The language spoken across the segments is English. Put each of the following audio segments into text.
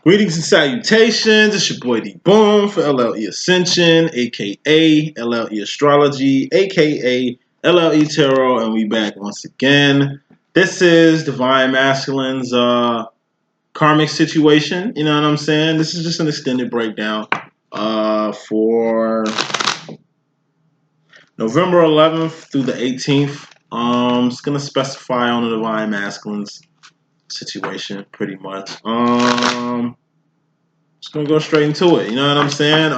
Greetings and salutations. It's your boy D.Boom for LLE.Ascension, aka LLE Astrology, aka LLE Tarot, and we back once again. This is Divine Masculine's karmic situation. You know what I'm saying? This is just an extended breakdown for November 11th through the 18th. It's gonna specify on the Divine Masculine's situation pretty much. Just gonna go straight into it. You know what I'm saying?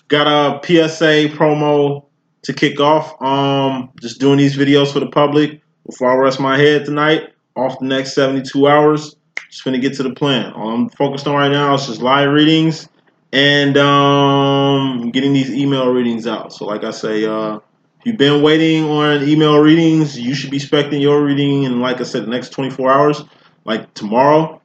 Got a PSA promo to kick off. Just doing these videos for the public before I rest my head tonight. Off the next 72 hours. Just gonna get to the plan. All I'm focused on right now is just live readings and getting these email readings out. So like I say, if you've been waiting on email readings, you should be expecting your reading in, like I said, the next 24 hours, like tomorrow.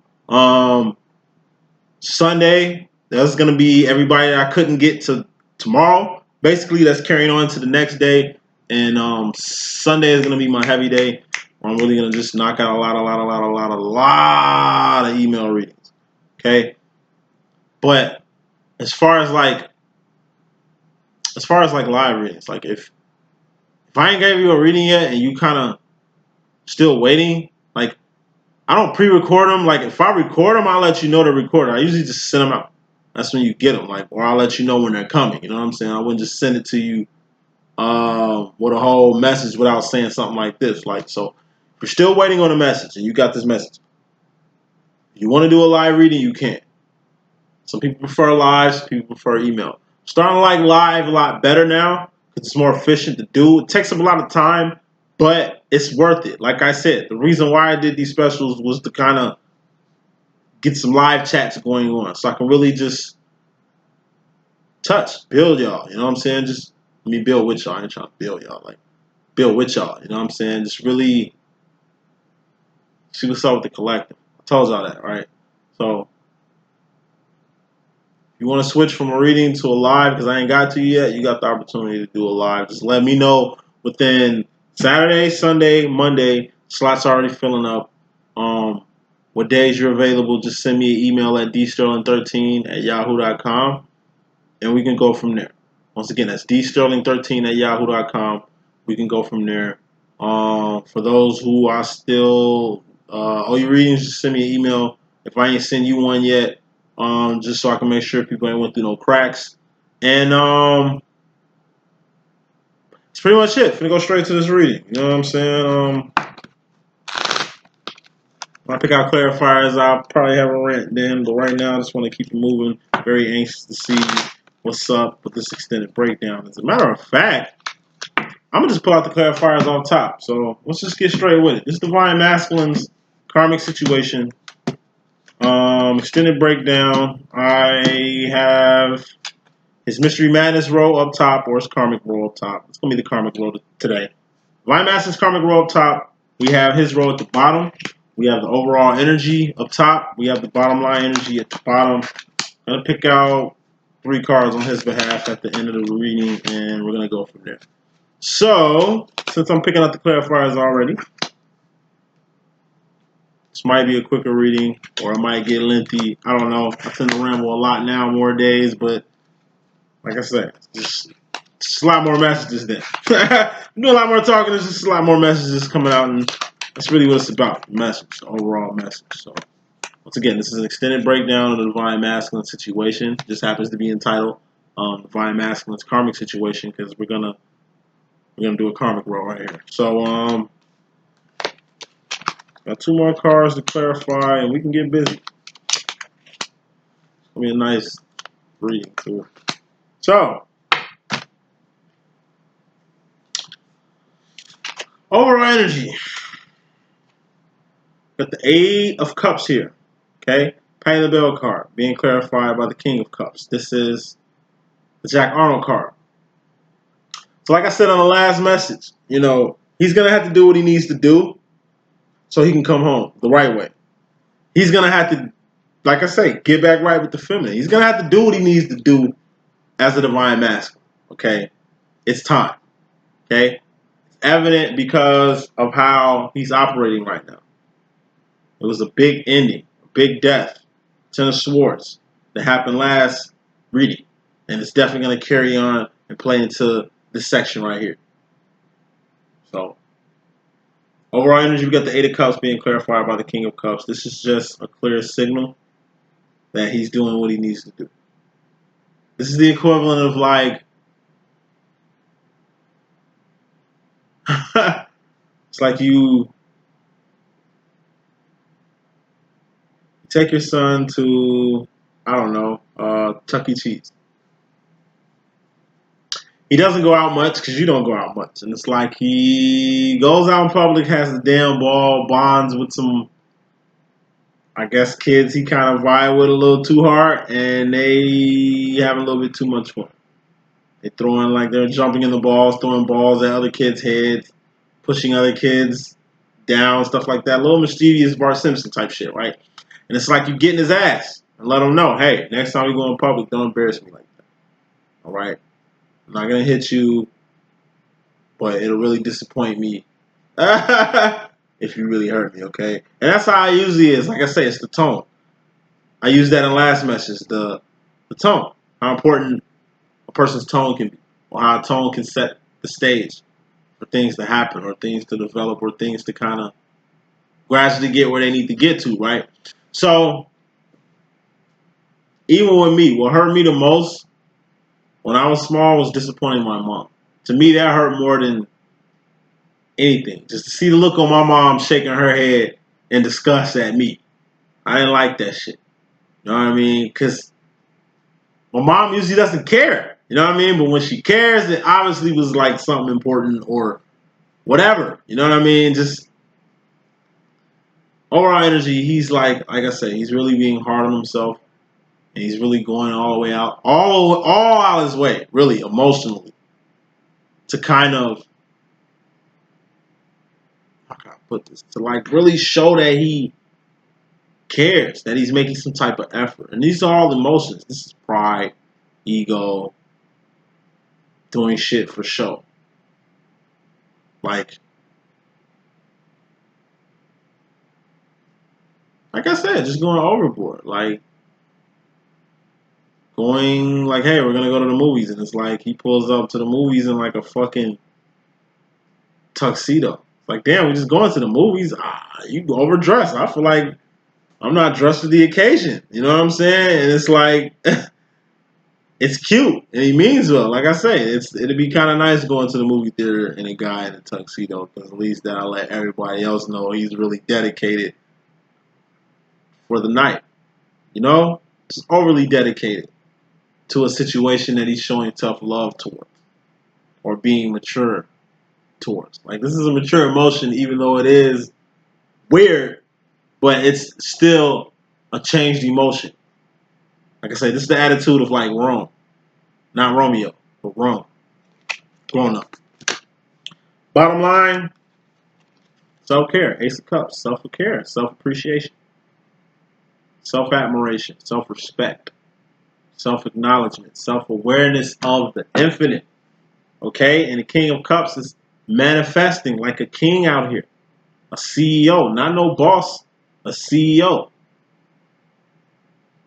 Sunday, that's going to be everybody that I couldn't get to tomorrow. Basically, that's carrying on to the next day. And Sunday is going to be my heavy day. I'm really going to just knock out a lot of email readings. Okay? But as far as like live readings, like if I ain't gave you a reading yet and you kind of still waiting, like I don't pre-record them. Like if I record them, I'll let you know to record it. I usually just send them out. That's when you get them, like, or I'll let you know when they're coming. You know what I'm saying? I wouldn't just send it to you with a whole message without saying something like this. Like, so if you're still waiting on a message and you got this message, if you want to do a live reading, you can. Some people prefer live, some people prefer email. Starting to like live a lot better now because it's more efficient to do. It takes up a lot of time, but it's worth it. Like I said, the reason why I did these specials was to kind of get some live chats going on so I can really just build y'all. You know what I'm saying? Just let me build with y'all. I ain't trying to build y'all. Like, build with y'all. You know what I'm saying? Just really see what's up with the collective. I told y'all that, right? So, if you want to switch from a reading to a live, because I ain't got to you yet, you got the opportunity to do a live. Just let me know within Saturday, Sunday, Monday. Slots already filling up. What days you're available, just send me an email at dsterling13@yahoo.com, and we can go from there. Once again, that's dsterling13@yahoo.com. We can go from there. For those who are still owe you readings, just send me an email. If I ain't send you one yet, just so I can make sure people ain't went through no cracks. And that's pretty much it. Gonna go straight to this reading. You know what I'm saying? When I pick out clarifiers, I'll probably have a rant then, but right now I just want to keep it moving. Very anxious to see what's up with this extended breakdown. As a matter of fact, I'm going to just pull out the clarifiers off top. So let's just get straight with it. This is Divine Masculine's karmic situation. Extended breakdown. I have his Mystery Madness row up top or his karmic row up top. It's going to be the karmic row today. Divine Masculine's karmic row up top. We have his row at the bottom. We have the overall energy up top. We have the bottom line energy at the bottom. I'm going to pick out 3 cards on his behalf at the end of the reading, and we're going to go from there. So, since I'm picking out the clarifiers already, this might be a quicker reading, or it might get lengthy. I don't know. I tend to ramble a lot now more days, but like I said, just a lot more messages then. Do a lot more talking. There's just a lot more messages coming out, and that's really what it's about, the message, the overall message. So, once again, this is an extended breakdown of the Divine Masculine situation. It just happens to be entitled Divine Masculine's karmic situation because we're gonna do a karmic roll right here. So, got 2 more cards to clarify, and we can get busy. It's gonna be a nice reading too. So, overall energy. Got the 8 of Cups here. Okay, paying the bell card being clarified by the King of Cups. This is the Jack Arnold card. So like I said on the last message, you know, he's going to have to do what he needs to do so he can come home the right way. He's going to have to, like I say, get back right with the feminine. He's going to have to do what he needs to do as a Divine Masculine. Okay, it's time. Okay, it's evident because of how he's operating right now. It was a big ending, a big death. Ten of Swords that happened last reading. And it's definitely going to carry on and play into this section right here. So, overall energy, we got the Eight of Cups being clarified by the King of Cups. This is just a clear signal that he's doing what he needs to do. This is the equivalent of like, it's like you take your son to, I don't know, Chuck E. Cheese. He doesn't go out much because you don't go out much. And it's like he goes out in public, has a damn ball, bonds with some, I guess, kids he kind of vibe with a little too hard, and they have a little bit too much fun. They throwing, like, they're jumping in the balls, throwing balls at other kids' heads, pushing other kids down, stuff like that. A little mischievous Bart Simpson type shit, right? And it's like you get in his ass and let him know, hey, next time we go in public, don't embarrass me like that. All right? I'm not going to hit you, but it'll really disappoint me if you really hurt me, okay? And that's how I usually is. Like I say, it's the tone. I used that in the last message, the tone. How important a person's tone can be, or how a tone can set the stage for things to happen, or things to develop, or things to kind of gradually get where they need to get to, right? So, even with me, what hurt me the most when I was small was disappointing my mom. To me, that hurt more than anything. Just to see the look on my mom shaking her head in disgust at me. I didn't like that shit. You know what I mean? Because my mom usually doesn't care. You know what I mean? But when she cares, it obviously was like something important or whatever. You know what I mean? Just overall energy, he's like I said, he's really being hard on himself. And he's really going all the way out, all out his way, really, emotionally, to kind of, how can I put this, to like really show that he cares, that he's making some type of effort. And these are all emotions. This is pride, ego, doing shit for show. Like I said, just going overboard. Like, going like, hey, we're going to go to the movies. And it's like he pulls up to the movies in like a fucking tuxedo. Like, damn, we're just going to the movies. You overdressed. I feel like I'm not dressed for the occasion. You know what I'm saying? And it's like, it's cute. And he means well. Like I say, it'd be kind of nice going to the movie theater and a guy in a tuxedo, because at least that'll let everybody else know he's really dedicated for the night. You know? Just overly dedicated to a situation that he's showing tough love towards, or being mature towards. Like, this is a mature emotion, even though it is weird, but it's still a changed emotion. Like I say, this is the attitude of like Rome. Not Romeo, but Rome. Grown up. Bottom line, self-care. Ace of Cups. Self-care. Self-appreciation. Self-admiration. Self-respect. Self-acknowledgement. Self-awareness of the infinite. Okay? And the King of Cups is manifesting like a king out here. A CEO. Not no boss. A CEO.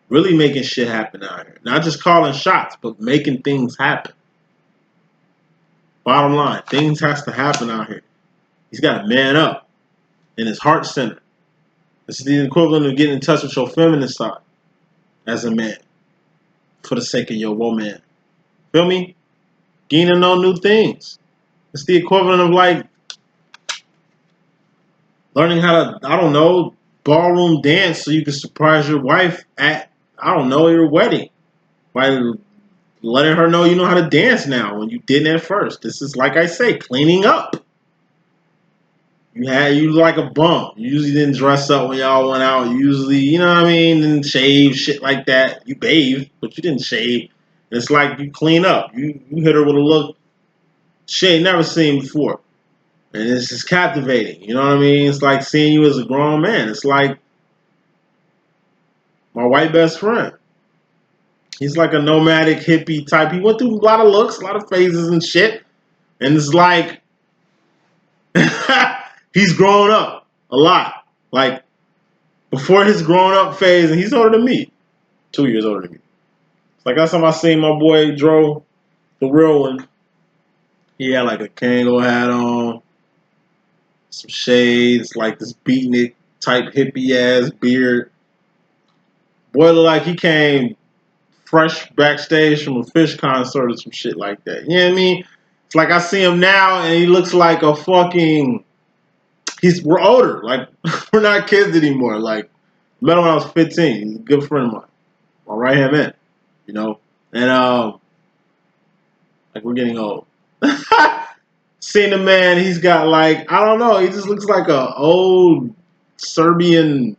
Really making shit happen out here. Not just calling shots, but making things happen. Bottom line, things has to happen out here. He's got to man up in his heart center. This is the equivalent of getting in touch with your feminine side as a man, for the sake of your woman. Feel me? Getting to know new things. It's the equivalent of like learning how to, I don't know, ballroom dance so you can surprise your wife at, I don't know, your wedding. By letting her know you know how to dance now when you didn't at first. This is, like I say, cleaning up. You like a bum. You usually didn't dress up when y'all went out. You usually, you know what I mean, didn't shave, shit like that. You bathed, but you didn't shave. And it's like you clean up. You hit her with a look she ain't never seen before. And it's just captivating. You know what I mean? It's like seeing you as a grown man. It's like my white best friend. He's like a nomadic hippie type. He went through a lot of looks, a lot of phases and shit. And it's like he's grown up a lot. Like before his grown up phase, and he's older than me. 2 years older than me. Like last time I seen my boy Dro, the real one, he had like a Kango hat on, some shades, like this beatnik type hippie ass beard. Boy looked like he came fresh backstage from a Fish concert or some shit like that. You know what I mean? It's like I see him now and he looks like a fucking. We're older. Like we're not kids anymore. Like met him when I was 15. He's a good friend of mine. My right hand man. You know? And like we're getting old. Seeing the man, he's got like, I don't know, he just looks like a old Serbian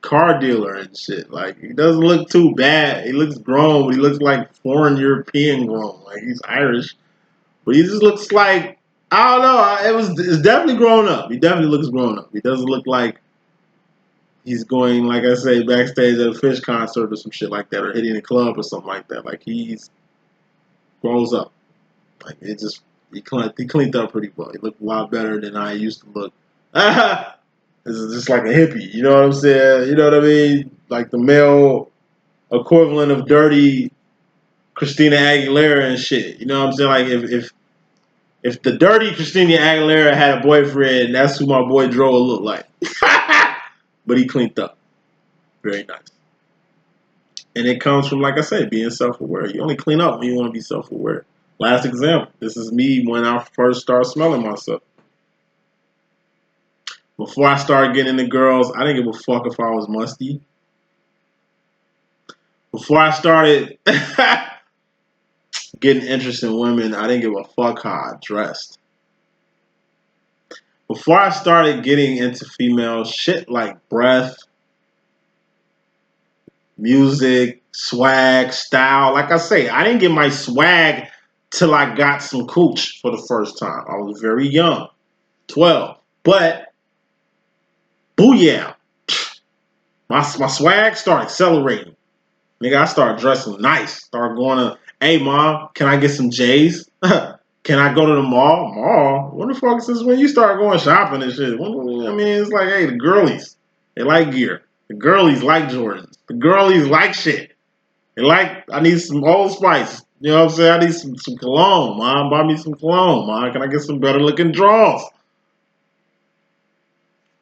car dealer and shit. Like he doesn't look too bad. He looks grown, but he looks like foreign European grown. Like he's Irish. But he just looks like, I don't know, it's definitely grown up. He definitely looks grown up. He doesn't look like he's going, like I say, backstage at a Fish concert or some shit like that, or hitting a club or something like that. Like he's grows up. Like it just he cleaned up pretty well. He looked a lot better than I used to look. This is just like a hippie, you know what I'm saying? You know what I mean? Like the male equivalent of dirty Christina Aguilera and shit. You know what I'm saying? Like if the dirty Christina Aguilera had a boyfriend, that's who my boy Dro would look like. But he cleaned up. Very nice. And it comes from, like I said, being self-aware. You only clean up when you want to be self-aware. Last example. This is me when I first started smelling myself. Before I started getting into girls, I didn't give a fuck if I was musty. Before I started getting interest in women, I didn't give a fuck how I dressed. Before I started getting into females, shit like breath, music, swag, style. Like I say, I didn't get my swag till I got some cooch for the first time. I was very young, 12. But, booyah, my swag started accelerating. Nigga, I started dressing nice. Started going to, hey, mom, can I get some J's? Can I go to the mall? Mall? When the fuck is this when you start going shopping and shit? I mean, it's like, hey, the girlies, they like gear. The girlies like Jordans. The girlies like shit. They like, I need some Old Spice. You know what I'm saying? I need some cologne, mom. Buy me some cologne, mom. Can I get some better looking drawers?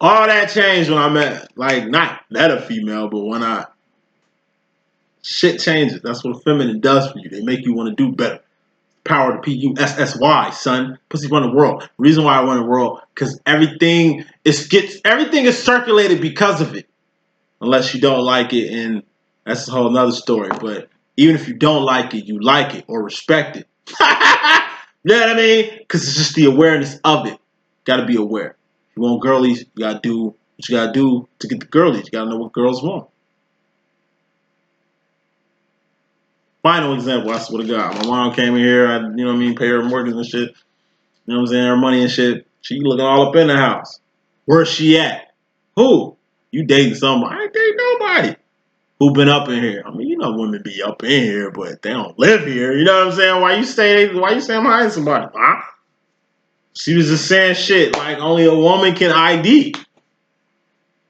All that changed when I met, like, not met a female, but when shit changes. That's what a feminine does for you. They make you want to do better. Power to PUSSY, son. Pussy run the world. Reason why I run the world, because everything is circulated because of it. Unless you don't like it, and that's a whole nother story. But even if you don't like it or respect it. You know what I mean? Because it's just the awareness of it. Got to be aware. If you want girlies, you got to do what you got to do to get the girlies. You got to know what girls want. Final example, I swear to God. My mom came in here, you know what I mean, pay her mortgage and shit. You know what I'm saying? Her money and shit. She looking all up in the house. Where's she at? Who? You dating somebody? I ain't dating nobody. Who been up in here? I mean, you know women be up in here, but they don't live here. You know what I'm saying? Why you say I'm hiding somebody? Huh? She was just saying shit like only a woman can ID.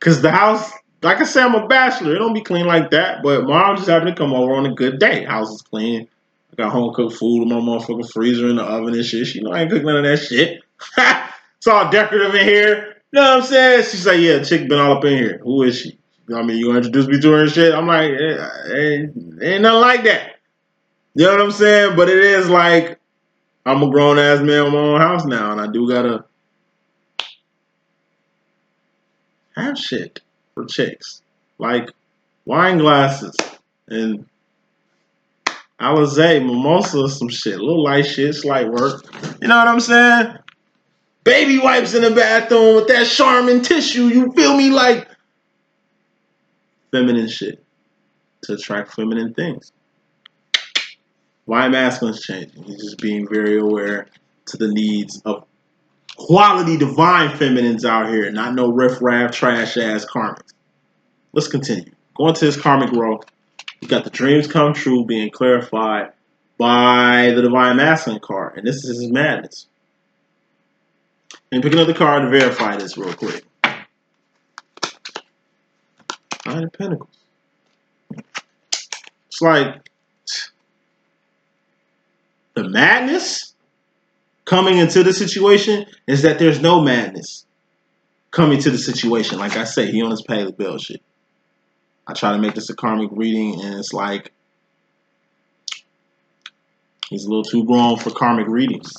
Cause the house, like I said, I'm a bachelor. It don't be clean like that. But mom just happened to come over on a good day. House is clean. I got home cooked food in my motherfucking freezer in the oven and shit. She know I ain't cook none of that shit. It's all decorative in here. You know what I'm saying? She's like, yeah, chick been all up in here. Who is she? I mean, you gonna introduce me to her and shit? I'm like, ain't nothing like that. You know what I'm saying? But it is like, I'm a grown ass man in my own house now, and I do gotta have shit for chicks. Like wine glasses and Alizé, mimosa, some shit. Little light shit, slight work. You know what I'm saying? Baby wipes in the bathroom with that Charmin tissue. You feel me? Like feminine shit to attract feminine things. Why masculine's changing? He's just being very aware to the needs of quality divine feminines out here, not no riff-raff, trash-ass karmics. Let's continue. Going to this karmic row, you got the dreams come true being clarified by the divine masculine card, and this is his madness. And pick another card to verify this real quick. Nine of Pentacles. It's like the madness coming into the situation is that there's no madness coming to the situation. Like I say, he on his pay the bill shit. I try to make this a karmic reading, and it's like he's a little too grown for karmic readings.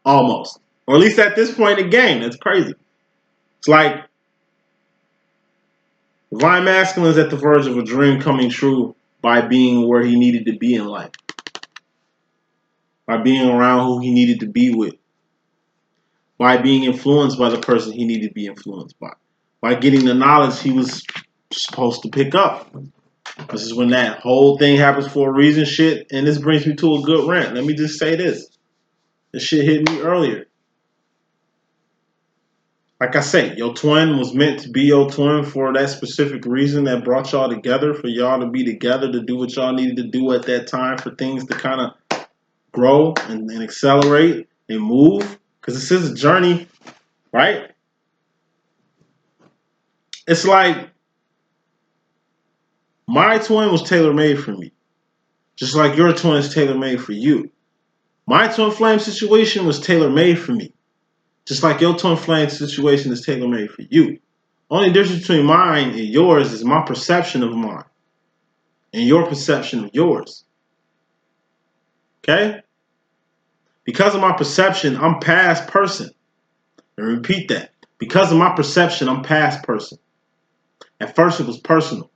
Almost. Or at least at this point in the game. That's crazy. It's like Divine Masculine is at the verge of a dream coming true by being where he needed to be in life. By being around who he needed to be with. By being influenced by the person he needed to be influenced by. By getting the knowledge he was supposed to pick up. This is when that whole thing happens for a reason shit. And this brings me to a good rant. Let me just say this. This shit hit me earlier. Like I say, your twin was meant to be your twin for that specific reason that brought y'all together. For y'all to be together to do what y'all needed to do at that time. For things to kind of grow and accelerate and move. Because this is a journey, right? It's like my twin was tailor-made for me. Just like your twin is tailor-made for you. My twin flame situation was tailor-made for me. Just like your twin flame situation is tailor-made for you. Only difference between mine and yours is my perception of mine. And your perception of yours. Okay? Because of my perception, I'm past person. And repeat that. Because of my perception, I'm past person. At first it was personal.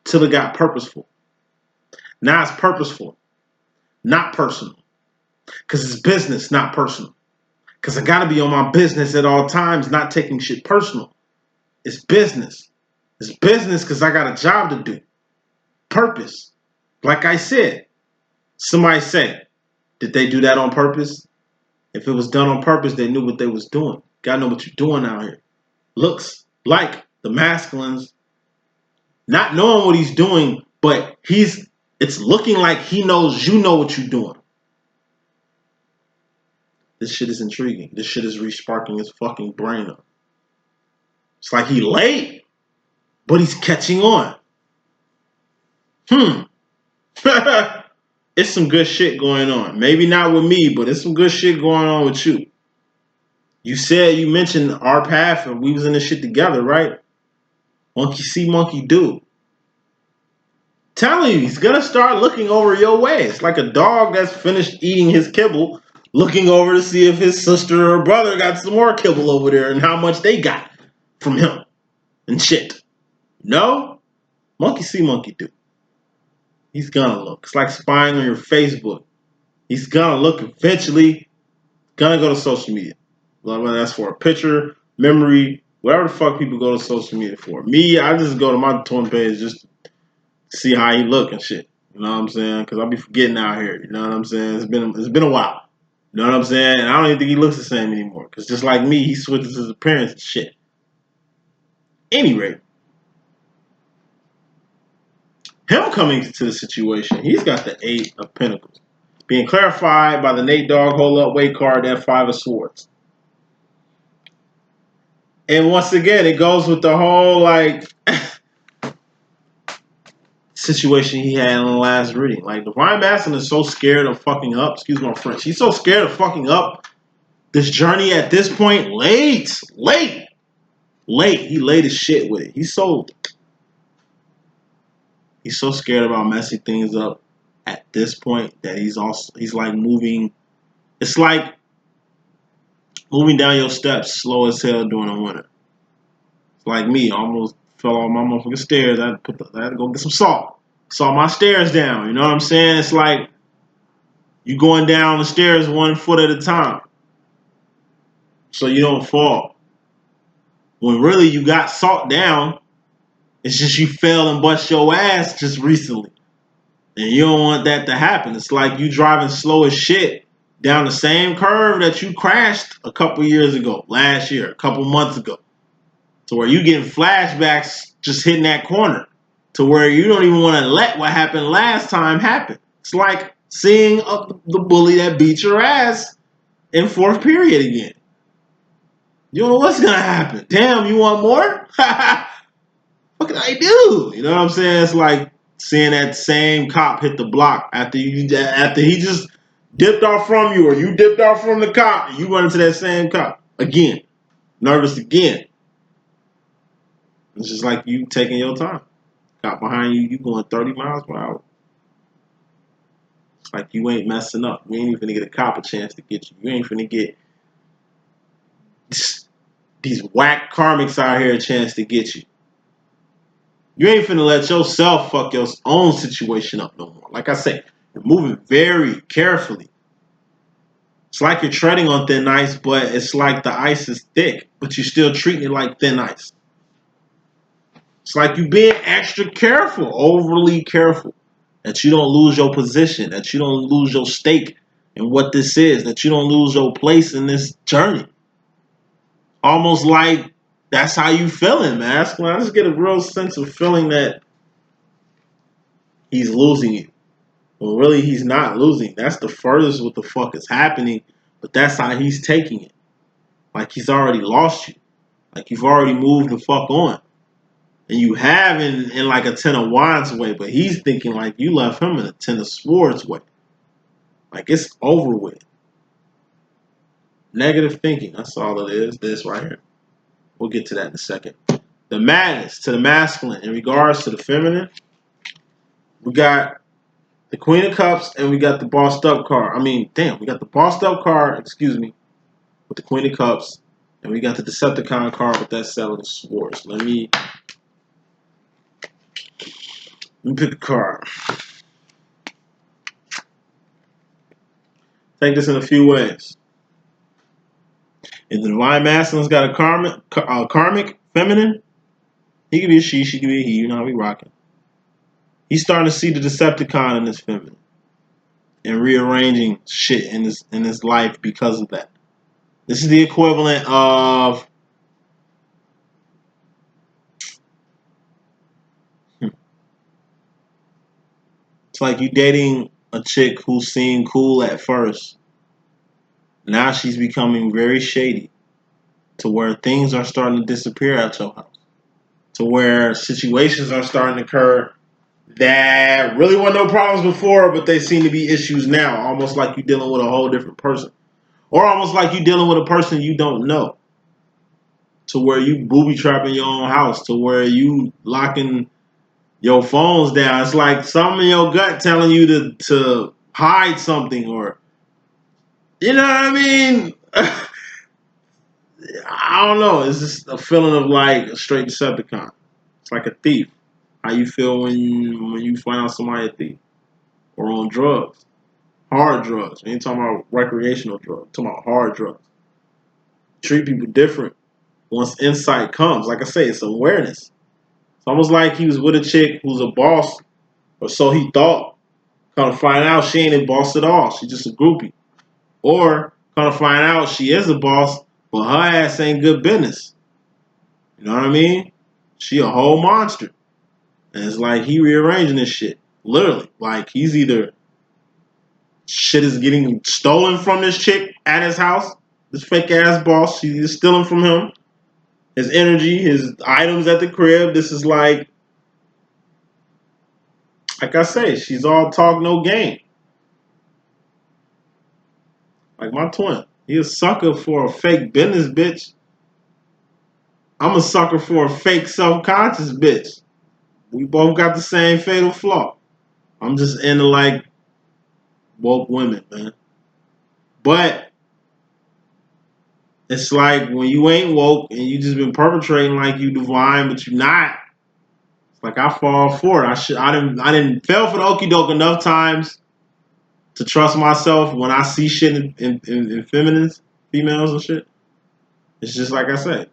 Till it got purposeful. Now it's purposeful. Not personal. Because it's business, not personal. Because I got to be on my business at all times, not taking shit personal. It's business. It's business because I got a job to do. Purpose. Like I said, somebody say, did they do that on purpose? If it was done on purpose, they knew what they was doing. Gotta know what you're doing out here. Looks like the masculines not knowing what he's doing, but it's looking like he knows you know what you're doing. This shit is intriguing. This shit is re-sparking his fucking brain up. It's like he late, but he's catching on. It's some good shit going on. Maybe not with me, but it's some good shit going on with you. You mentioned our path and we was in this shit together, right? Monkey see, monkey do. Telling you, he's gonna start looking over your way. It's like a dog that's finished eating his kibble, looking over to see if his sister or brother got some more kibble over there and how much they got from him and shit. No? Monkey see, monkey do. He's gonna look. It's like spying on your Facebook. He's gonna look eventually. Gonna go to social media. Whether that's for a picture, memory, whatever the fuck people go to social media for. Me, I just go to my twin page just to see how he look and shit. You know what I'm saying? Because I'll be forgetting out here. You know what I'm saying? It's been a while. You know what I'm saying? And I don't even think he looks the same anymore. Because just like me, he switches his appearance and shit. Any rate, him coming to the situation, he's got the 8 of Pentacles. Being clarified by the Nate Dogg Hold Up Wait card, that 5 of Swords. And once again, it goes with the whole, like, situation he had in the last reading. Like, Divine Masculine is so scared of fucking up. Excuse my French. He's so scared of fucking up this journey at this point. Late. He late as shit with it. He's so scared about messing things up at this point that he's like moving. It's like moving down your steps slow as hell during the winter. It's like me. I almost fell off my motherfucking stairs. I had to go get some salt. Saw my stairs down. You know what I'm saying? It's like you going down the stairs 1 foot at a time so you don't fall. When really you got salt down, it's just you fell and bust your ass just recently. And you don't want that to happen. It's like you driving slow as shit down the same curve that you crashed a couple years ago, last year, a couple months ago. To where you getting flashbacks just hitting that corner. To where you don't even want to let what happened last time happen. It's like seeing the bully that beat your ass in 4th period again. You don't know what's going to happen. Damn, you want more? Fucking hey dude, you know what I'm saying? It's like seeing that same cop hit the block after he just dipped off from you, or you dipped off from the cop, and you run into that same cop again, nervous again. It's just like you taking your time. Cop behind you, you going 30 miles per hour. It's like you ain't messing up. You ain't even gonna get a cop a chance to get you. You ain't finna get these whack karmics out here a chance to get you. You ain't finna let yourself fuck your own situation up no more. Like I said, you're moving very carefully. It's like you're treading on thin ice, but it's like the ice is thick, but you're still treating it like thin ice. It's like you being extra careful, overly careful, that you don't lose your position, that you don't lose your stake in what this is, that you don't lose your place in this journey. Almost like that's how you feeling, masculine. I just get a real sense of feeling that he's losing you. Well, really, he's not losing. That's the furthest what the fuck is happening, but that's how he's taking it. Like he's already lost you. Like you've already moved the fuck on. And you have in like a Ten of Wands way, but he's thinking like you left him in a Ten of Swords way. Like it's over with. Negative thinking. That's all it is. This right here. We'll get to that in a second. The madness to the masculine in regards to the feminine. We got the Queen of Cups and we got the Bossed Up card. We got the Bossed Up card, with the Queen of Cups. And we got the Decepticon card with that Seven of Swords. Let me pick a card. Take this in a few ways. If the Divine Masculine's got a karmic feminine, he could be a she could be a he. You know how we rocking. He's starting to see the Decepticon in this feminine and rearranging shit in his life because of that. This is the equivalent of it's like you dating a chick who seemed cool at first. Now she's becoming very shady to where things are starting to disappear at your house. To where situations are starting to occur that really weren't no problems before, but they seem to be issues now. Almost like you're dealing with a whole different person. Or almost like you're dealing with a person you don't know. To where you booby trapping your own house. To where you locking your phones down. It's like something in your gut telling you to hide something, or you know what I mean? I don't know. It's just a feeling of like a straight Decepticon. It's like a thief. How you feel when you find out somebody a thief or on drugs, hard drugs. We ain't talking about recreational drugs. We're talking about hard drugs. Treat people different once insight comes. Like I say, it's awareness. It's almost like he was with a chick who's a boss, or so he thought. Come to find out, she ain't a boss at all. She's just a groupie. Or come to find out, she is a boss, but her ass ain't good business. You know what I mean? She a whole monster. And it's like he rearranging this shit. Literally. Like he's either shit is getting stolen from this chick at his house. This fake ass boss. She's stealing from him. His energy, his items at the crib. This is like I say, she's all talk, no game. Like my twin. He a sucker for a fake business bitch. I'm a sucker for a fake self-conscious bitch. We both got the same fatal flaw. I'm just into like woke women, man. But it's like when you ain't woke and you just been perpetrating like you divine, but you not. It's like I fall for it. I didn't fail for the okie doke enough times to trust myself when I see shit in feminines, females and shit. It's just like I said.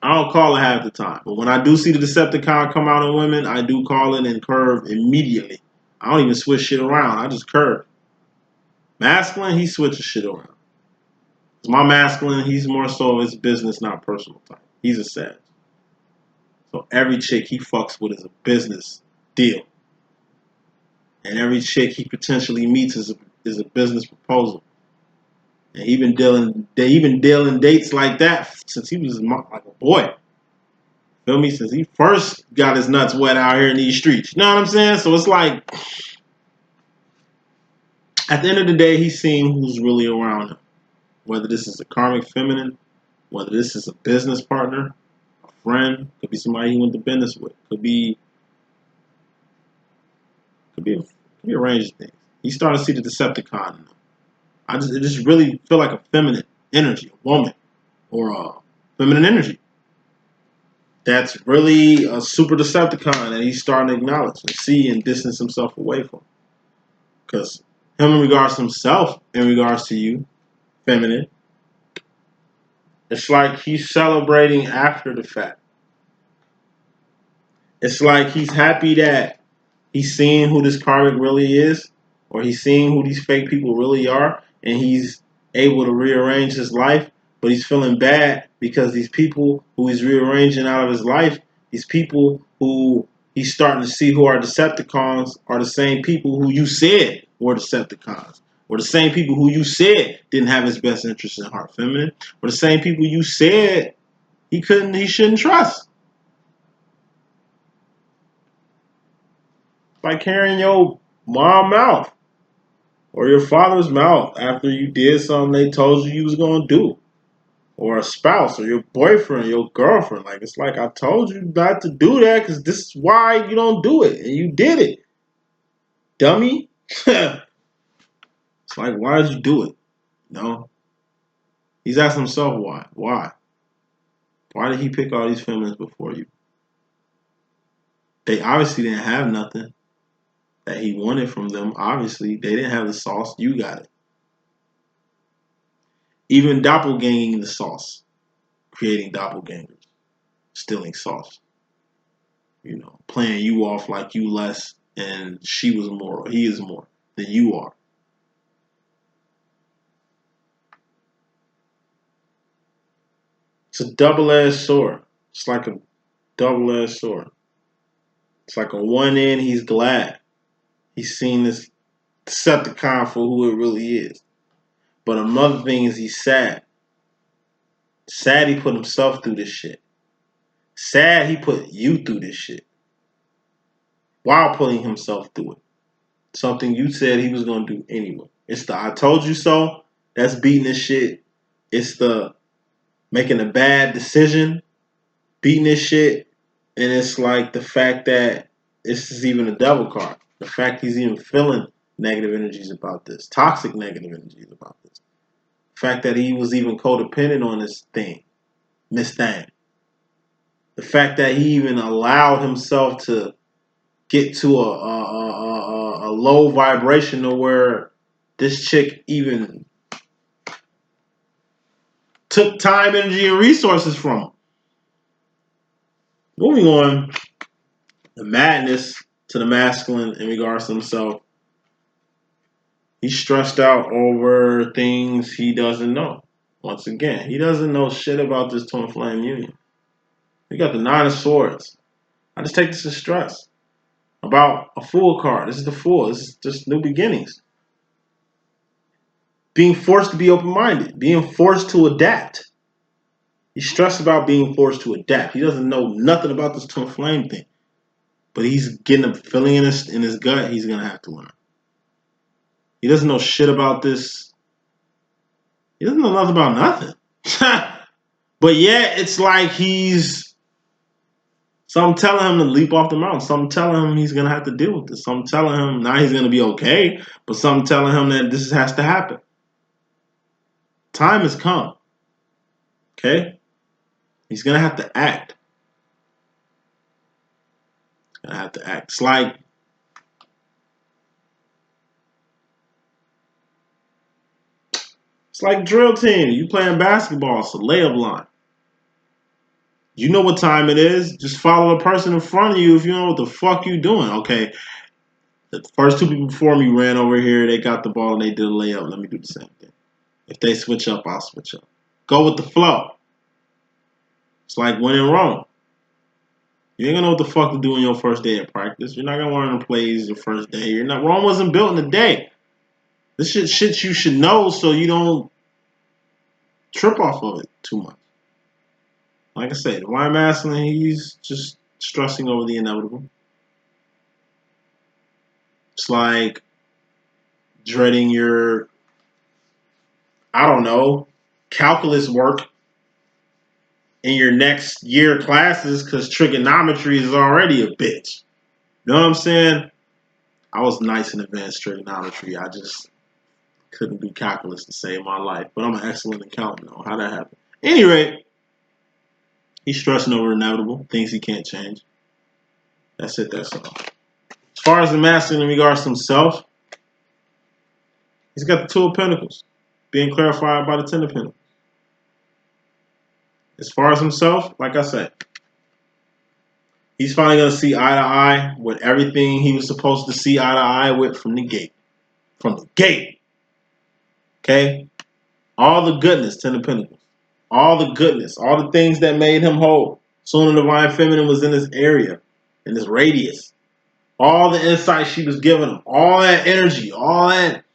I don't call it half the time. But when I do see the Decepticon come out on women, I do call it and curve immediately. I don't even switch shit around. I just curve. Masculine, he switches shit around. My masculine, he's more so his business, not personal type. He's a Sag. So every chick he fucks with is a business deal. And every chick he potentially meets is a business proposal. And he been dealing dates like that since he was like a boy. Feel me? Since he first got his nuts wet out here in these streets. You know what I'm saying? So it's like, at the end of the day, he's seeing who's really around him. Whether this is a karmic feminine, whether this is a business partner, a friend, could be somebody he went to business with, could be a range of things. He's starting to see the Decepticon in him. I just really feel like a feminine energy, a woman, or a feminine energy. That's really a super Decepticon that he's starting to acknowledge and see and distance himself away from. Because him in regards to himself, in regards to you, feminine, it's like he's celebrating after the fact. It's like he's happy that he's seeing who this karmic really is, or he's seeing who these fake people really are, and he's able to rearrange his life, but he's feeling bad because these people who he's rearranging out of his life, these people who he's starting to see who are Decepticons, are the same people who you said were Decepticons, or the same people who you said didn't have his best interests in heart, feminine, or the same people you said he shouldn't trust. By carrying your mom's mouth or your father's mouth after you did something they told you was going to do, or a spouse or your boyfriend, your girlfriend. Like, it's like, I told you not to do that because this is why you don't do it, and you did it, dummy. It's like, why did you do it? No, he's asking himself why did he pick all these feminists before you? They obviously didn't have nothing that he wanted from them. Obviously, they didn't have the sauce. You got it. Even doppelganging the sauce, creating doppelgangers, stealing sauce. You know, playing you off like you less and she was more or he is more than you are. It's a double-edged sword. It's like a double-edged sword. It's like on one end, he's glad he's seen this Decepticon for who it really is. But another thing is he's sad. Sad he put himself through this shit. Sad he put you through this shit while putting himself through it. Something you said he was going to do anyway. It's the I told you so. That's beating this shit. It's the making a bad decision, beating this shit. And it's like the fact that this is even a devil card. The fact he's even feeling negative energies about this. Toxic negative energies about this. The fact that he was even codependent on this thing. Miss Thing. The fact that he even allowed himself to get to a low vibration to where this chick even took time, energy, and resources from him. Moving on, the madness to the masculine in regards to himself. He's stressed out over things he doesn't know. Once again, he doesn't know shit about this twin flame union. We got the Nine of Swords. I just take this as stress. About a Fool card. This is the Fool. This is just new beginnings. Being forced to be open-minded. Being forced to adapt. He's stressed about being forced to adapt. He doesn't know nothing about this twin flame thing. But he's getting a feeling in his gut he's going to have to learn. He doesn't know shit about this. He doesn't know nothing about nothing. But yeah, it's like some telling him to leap off the mountain. Some telling him he's going to have to deal with this. Some telling him now he's going to be okay. But some telling him that this has to happen. Time has come. Okay? He's going to have to act. He's going to have to act. It's like drill team. You playing basketball. It's a layup line. You know what time it is. Just follow the person in front of you if you know what the fuck you doing. Okay. The first two people before me ran over here. They got the ball and they did a layup. Let me do the same thing. If they switch up, I'll switch up. Go with the flow. It's like when in Rome. You ain't gonna know what the fuck to do on your first day of practice. You're not gonna learn the plays your first day. Rome wasn't built in a day. This shit you should know so you don't trip off of it too much. like I said, divine masculine, he's just stressing over the inevitable. It's like dreading your, I don't know, calculus work in your next year classes because trigonometry is already a bitch. You know what I'm saying? I was nice in advanced trigonometry. I just couldn't do calculus to save my life. But I'm an excellent accountant, though. How'd that happen? Anyway, he's stressing over inevitable, things he can't change. That's it, that's all. As far as the masculine in regards to himself, he's got the Two of Pentacles being clarified by the Ten of Pentacles. As far as himself, like I said, he's finally going to see eye to eye with everything he was supposed to see eye to eye with from the gate. From the gate. Okay? All the goodness, Ten of Pentacles. All the goodness. All the things that made him whole. Soon the Divine Feminine was in this area. In this radius. All the insight she was giving him. All that energy. All that.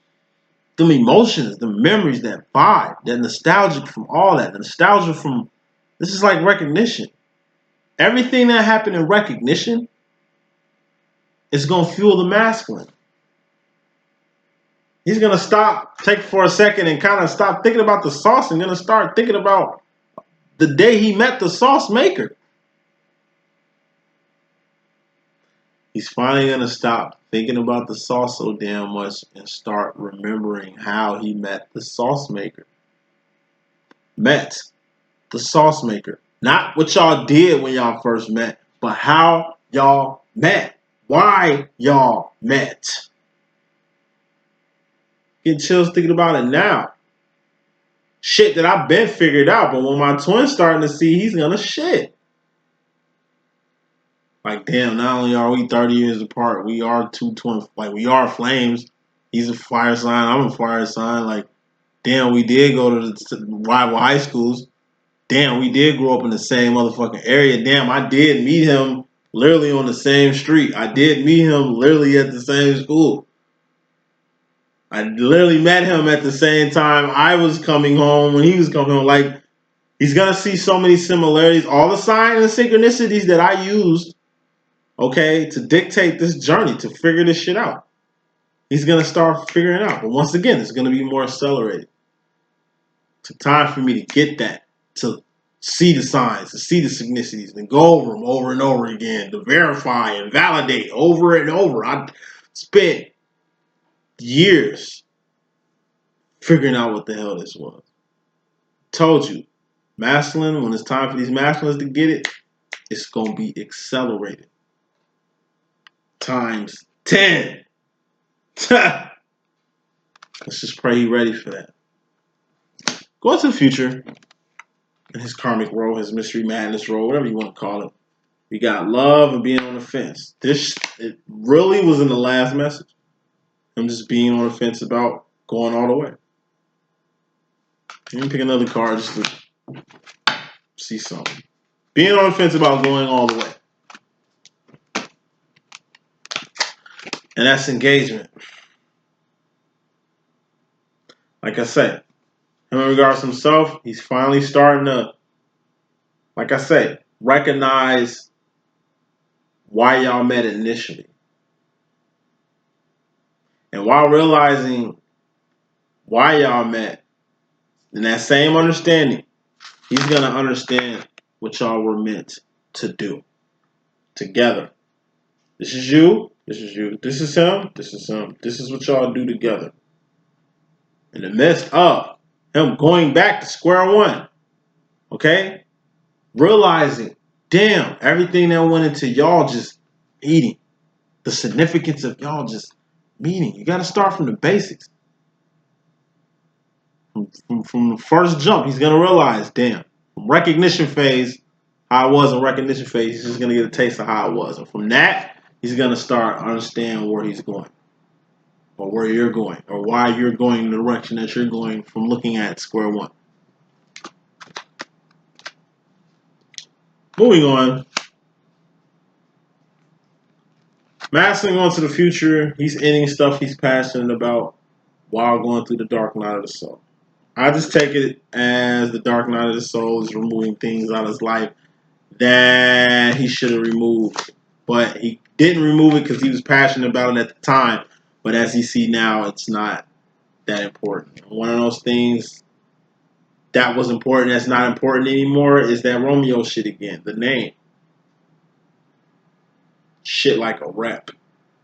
Them emotions. The memories. That vibe. That nostalgic from all that. The nostalgia from. This is like recognition. Everything that happened in recognition is going to fuel the masculine. He's going to stop, take for a second and kind of stop thinking about the sauce and going to start thinking about the day he met the sauce maker. He's finally going to stop thinking about the sauce so damn much and start remembering how he met the sauce maker. Met the sauce maker. Not what y'all did when y'all first met, but how y'all met. Why y'all met. Getting chills thinking about it now. Shit that I've been figured out, but when my twin's starting to see, he's gonna shit. Like, damn, not only are we 30 years apart, we are two twins. Like, we are flames. He's a fire sign, I'm a fire sign. Like, damn, we did go to the rival high schools. Damn, we did grow up in the same motherfucking area. Damn, I did meet him literally on the same street. I did meet him literally at the same school. I literally met him at the same time I was coming home when he was coming home. Like, he's going to see so many similarities. All the signs and synchronicities that I used, okay, to dictate this journey, to figure this shit out. He's going to start figuring it out. But once again, it's going to be more accelerated. It took time for me to get that, to see the signs, to see the synchronicities, and go over them over and over again, to verify and validate over and over. I spent years figuring out what the hell this was. Told you, masculine, when it's time for these masculines to get it, it's going to be accelerated. Times 10. Let's just pray he's ready for that. Go into the future, in his karmic role, his mystery madness role, whatever you want to call it. We got love and being on the fence. It really was in the last message. I'm just being on the fence about going all the way. Let me pick another card just to see something. Being on the fence about going all the way. And that's engagement. Like I said, in regards to himself, he's finally starting to, like I say, recognize why y'all met initially. And while realizing why y'all met, in that same understanding, he's going to understand what y'all were meant to do together. This is you. This is you. This is him. This is him. This is what y'all do together. In the midst of him going back to square one. Okay? Realizing, damn, everything that went into y'all just meeting. The significance of y'all just meeting. You got to start from the basics. From the first jump, he's going to realize, damn, from recognition phase, how I was in recognition phase, he's just going to get a taste of how I was. And from that, he's going to start understanding where he's going. Or where you're going. Or why you're going in the direction that you're going from looking at square one. Moving on. Mastering on to the future, he's ending stuff he's passionate about while going through the dark night of the soul. I just take it as the dark night of the soul is removing things out of his life that he should have removed. But he didn't remove it because he was passionate about it at the time. But as you see now, it's not that important. One of those things that was important that's not important anymore is that Romeo shit again. The name. Shit like a rep.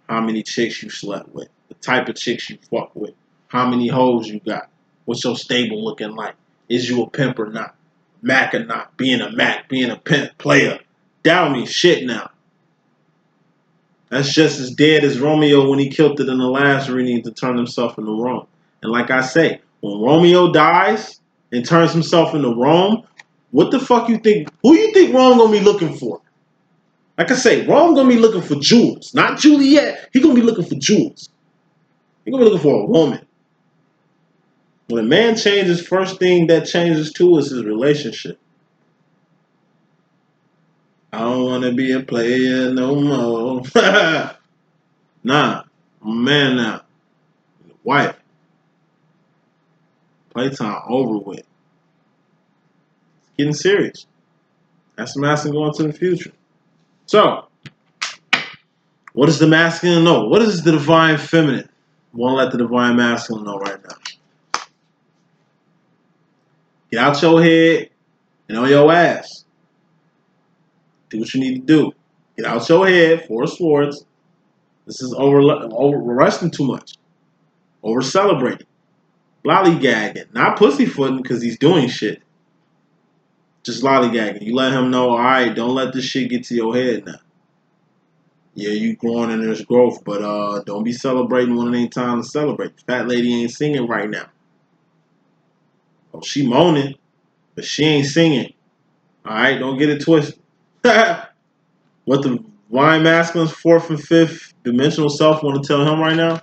How many chicks you slept with. The type of chicks you fuck with. How many hoes you got. What's your stable looking like? Is you a pimp or not? Mac or not? Being a Mac, being a pimp, player. That don't mean shit now. That's just as dead as Romeo when he killed it in the last reading to turn himself into Rome. And like I say, when Romeo dies and turns himself into Rome, what the fuck you think? Who you think Rome gonna be looking for? Like I say, Rome gonna be looking for jewels, not Juliet. He gonna be looking for jewels. He gonna be looking for a woman. When a man changes, first thing that changes too is his relationship. I don't want to be a player no more. Nah, I'm a man now. Wife. Playtime over with. It's getting serious. That's the masculine going to the future. So, what does the masculine know? What is the divine feminine? Won't let the divine masculine know right now. Get out your head and on your ass. Do what you need to do. Get out your head, Four Swords. This is over resting too much. Over celebrating. Lollygagging. Not pussyfooting because he's doing shit. Just lollygagging. You let him know, alright, don't let this shit get to your head now. Yeah, you growing and there's growth, but don't be celebrating when it ain't time to celebrate. Fat lady ain't singing right now. Oh, she moaning, but she ain't singing. Alright, don't get it twisted. What the divine masculine's fourth and fifth dimensional self want to tell him right now?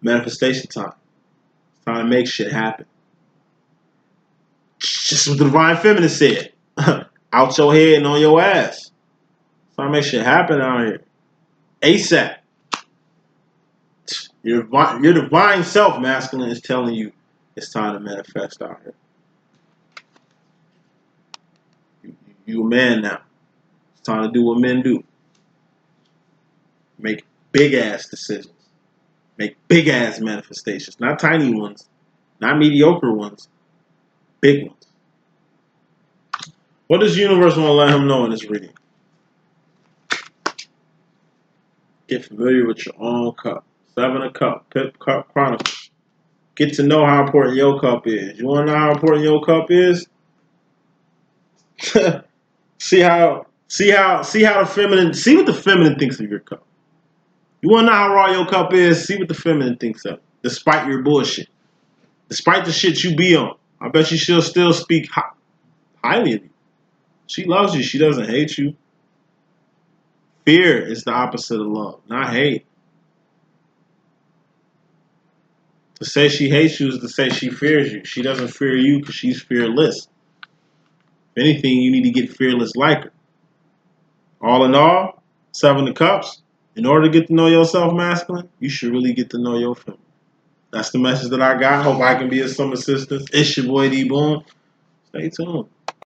Manifestation time. It's time to make shit happen. Just what the divine feminine said. Out your head and on your ass. It's time to make shit happen out here. ASAP. Your divine self, masculine, is telling you it's time to manifest out here. You a man now. It's time to do what men do. Make big ass decisions. Make big ass manifestations. Not tiny ones. Not mediocre ones. Big ones. What does the universe want to let him know in this reading? Get familiar with your own cup. Seven of Cups. Pip Cup Chronicles. Get to know how important your cup is. You want to know how important your cup is? see what the feminine thinks of your cup. You want to know how raw your cup is? See what the feminine thinks of it. Despite your bullshit. Despite the shit you be on. I bet you she'll still speak highly of you. She loves you. She doesn't hate you. Fear is the opposite of love, not hate. To say she hates you is to say she fears you. She doesn't fear you because she's fearless. If anything, you need to get fearless like her. All in all, Seven of Cups. In order to get to know yourself, masculine, you should really get to know your feminine. That's the message that I got. Hope I can be of some assistance. It's your boy D.Boom. Stay tuned.